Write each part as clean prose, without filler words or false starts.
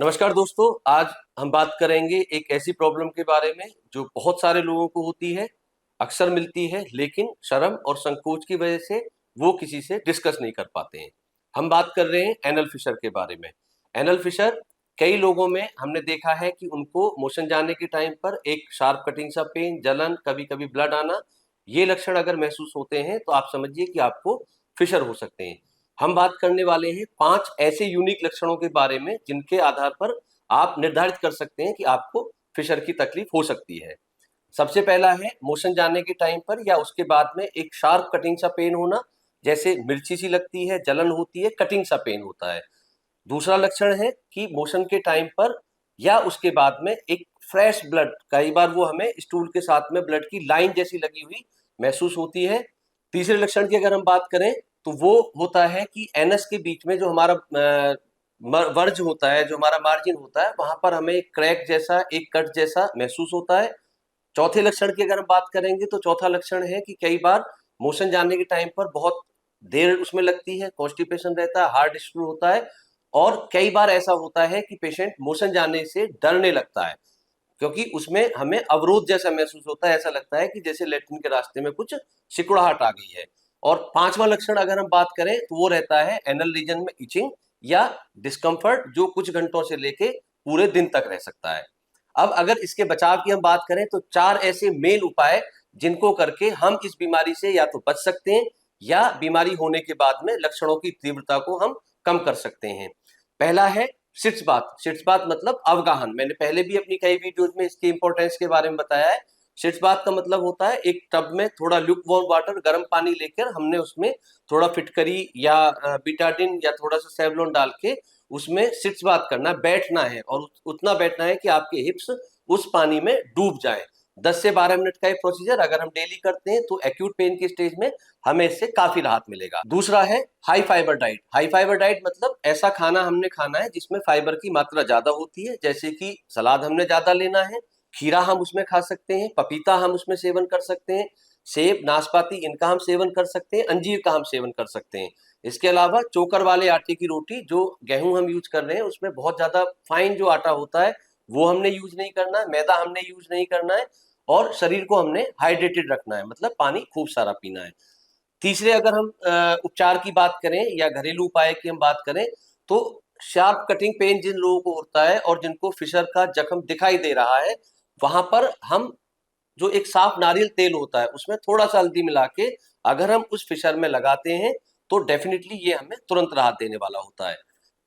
नमस्कार दोस्तों, आज हम बात करेंगे एक ऐसी प्रॉब्लम के बारे में जो बहुत सारे लोगों को होती है, अक्सर मिलती है, लेकिन शर्म और संकोच की वजह से वो किसी से डिस्कस नहीं कर पाते हैं। हम बात कर रहे हैं एनल फिशर के बारे में। एनल फिशर कई लोगों में हमने देखा है कि उनको मोशन जाने के टाइम पर एक शार्प कटिंग सा पेन, जलन, कभी-कभी ब्लड आना, ये लक्षण अगर महसूस होते हैं तो आप समझिए कि आपको फिशर हो सकते हैं। हम बात करने वाले हैं 5 ऐसे यूनिक लक्षणों के बारे में जिनके आधार पर आप निर्धारित कर सकते हैं कि आपको फिशर की तकलीफ हो सकती है। सबसे पहला है मोशन जाने के टाइम पर या उसके बाद में एक शार्प कटिंग सा पेन होना, जैसे मिर्ची सी लगती है, जलन होती है, कटिंग सा पेन होता है। दूसरा लक्षण है कि मोशन के टाइम पर या उसके बाद में एक फ्रेश ब्लड, कई बार वो हमें स्टूल के साथ में ब्लड की लाइन जैसी लगी हुई महसूस होती है। तीसरे लक्षण की अगर हम बात करें तो वो होता है कि एनस के बीच में जो हमारा वर्ज होता है, जो हमारा मार्जिन होता है, वहां पर हमें एक क्रैक जैसा, एक कट जैसा महसूस होता है। चौथे लक्षण की अगर हम बात करेंगे तो चौथा लक्षण है कि कई बार मोशन जाने के टाइम पर बहुत देर उसमें लगती है, कॉन्स्टिपेशन रहता है, हार्ड इश्यू होता है और कई बार ऐसा होता है कि पेशेंट मोशन जाने से डरने लगता है, क्योंकि उसमें हमें अवरोध जैसा महसूस होता है, ऐसा लगता है कि जैसे लैट्रिन के रास्ते में कुछ सिकुड़ाहट आ गई है। और पांचवा लक्षण अगर हम बात करें तो वो रहता है एनल रीजन में इचिंग या डिस्कम्फर्ट, जो कुछ घंटों से लेके पूरे दिन तक रह सकता है। अब अगर इसके बचाव की हम बात करें तो 4 ऐसे मेन उपाय जिनको करके हम इस बीमारी से या तो बच सकते हैं या बीमारी होने के बाद में लक्षणों की तीव्रता को हम कम कर सकते हैं। पहला है सिट्स बाथ। सिट्स बाथ मतलब अवगाहन। मैंने पहले भी अपनी कई वीडियोज में इसकी इंपॉर्टेंस के बारे में बताया है। सिट्स बाथ का मतलब होता है एक टब में थोड़ा ल्यूक वार्म वाटर, गर्म पानी लेकर हमने उसमें थोड़ा फिटकरी या बीटाडिन या थोड़ा सा सेवलॉन डाल के उसमें सिट्स बात करना, बैठना है और उतना बैठना है कि आपके हिप्स उस पानी में डूब जाए। 10 से 12 मिनट का ये प्रोसीजर अगर हम डेली करते हैं तो एक्यूट पेन की स्टेज में हमें इससे काफी राहत मिलेगा। दूसरा है high fibre diet. High fibre diet मतलब ऐसा खाना हमने खाना है जिसमें फाइबर की मात्रा ज्यादा होती है, जैसे कि सलाद हमने ज्यादा लेना है, खीरा हम उसमें खा सकते हैं, पपीता हम उसमें सेवन कर सकते हैं, सेब, नाशपाती इनका हम सेवन कर सकते हैं, अंजीर का हम सेवन कर सकते हैं। इसके अलावा चोकर वाले आटे की रोटी, जो गेहूं हम यूज कर रहे हैं उसमें बहुत ज्यादा फाइन जो आटा होता है वो हमने यूज नहीं करना है, मैदा हमने यूज नहीं करना है और शरीर को हमने हाइड्रेटेड रखना है, मतलब पानी खूब सारा पीना है। तीसरे अगर हम उपचार की बात करें या घरेलू उपाय की हम बात करें तो शार्प कटिंग पेन जिन लोगों को होता है और जिनको फिशर का जख्म दिखाई दे रहा है, वहां पर हम जो एक साफ नारियल तेल होता है उसमें थोड़ा सा हल्दी मिला के अगर हम उस फिशर में लगाते हैं तो डेफिनेटली ये हमें तुरंत राहत देने वाला होता है।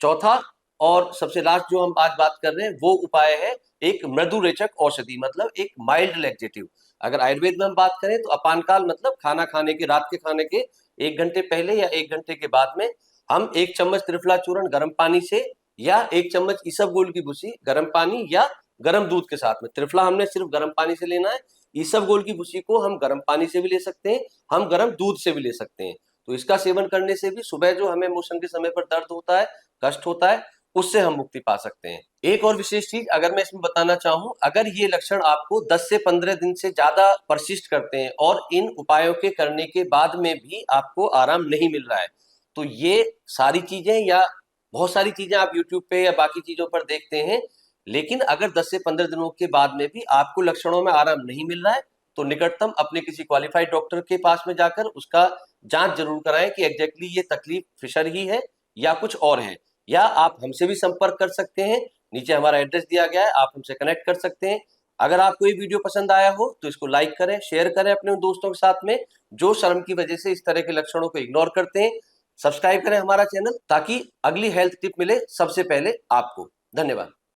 चौथा और सबसे लास्ट जो हम आज बात कर रहे हैं वो उपाय है एक मृदु रेचक औषधि, मतलब एक माइल्ड लैक्सेटिव। अगर आयुर्वेद में हम बात करें तो अपानकाल मतलब खाना खाने के, रात के खाने के 1 घंटे पहले या 1 घंटे के बाद में हम 1 चम्मच त्रिफला चूर्ण गर्म पानी से या 1 चम्मच इसबगोल की भूसी गर्म पानी या गर्म दूध के साथ में, त्रिफला हमने सिर्फ गर्म पानी से लेना है, इसबगोल की भूसी को हम गर्म पानी से भी ले सकते हैं, हम गर्म दूध से भी ले सकते हैं। तो इसका सेवन करने से भी सुबह जो हमें मोशन के समय पर दर्द होता है, कष्ट होता है, उससे हम मुक्ति पा सकते हैं। एक और विशेष चीज अगर मैं इसमें बताना चाहूं, अगर ये लक्षण आपको 10 से 15 दिन से ज्यादा परसिस्ट करते हैं और इन उपायों के करने के बाद में भी आपको आराम नहीं मिल रहा है, तो ये सारी चीजें या बहुत सारी चीजें आप यूट्यूब पे या बाकी चीजों पर देखते हैं, लेकिन अगर 10 से 15 दिनों के बाद में भी आपको लक्षणों में आराम नहीं मिल रहा है तो निकटतम अपने किसी क्वालिफाइड डॉक्टर के पास में जाकर उसका जांच जरूर कराएं कि एग्जैक्टली ये तकलीफ फिशर ही है या कुछ और है। या आप हमसे भी संपर्क कर सकते हैं, नीचे हमारा एड्रेस दिया गया है, आप हमसे कनेक्ट कर सकते हैं। अगर आपको ये वीडियो पसंद आया हो तो इसको लाइक करें, शेयर करें अपने उन दोस्तों के साथ में जो शर्म की वजह से इस तरह के लक्षणों को इग्नोर करते हैं। सब्सक्राइब करें हमारा चैनल ताकि अगली हेल्थ टिप मिले सबसे पहले आपको। धन्यवाद।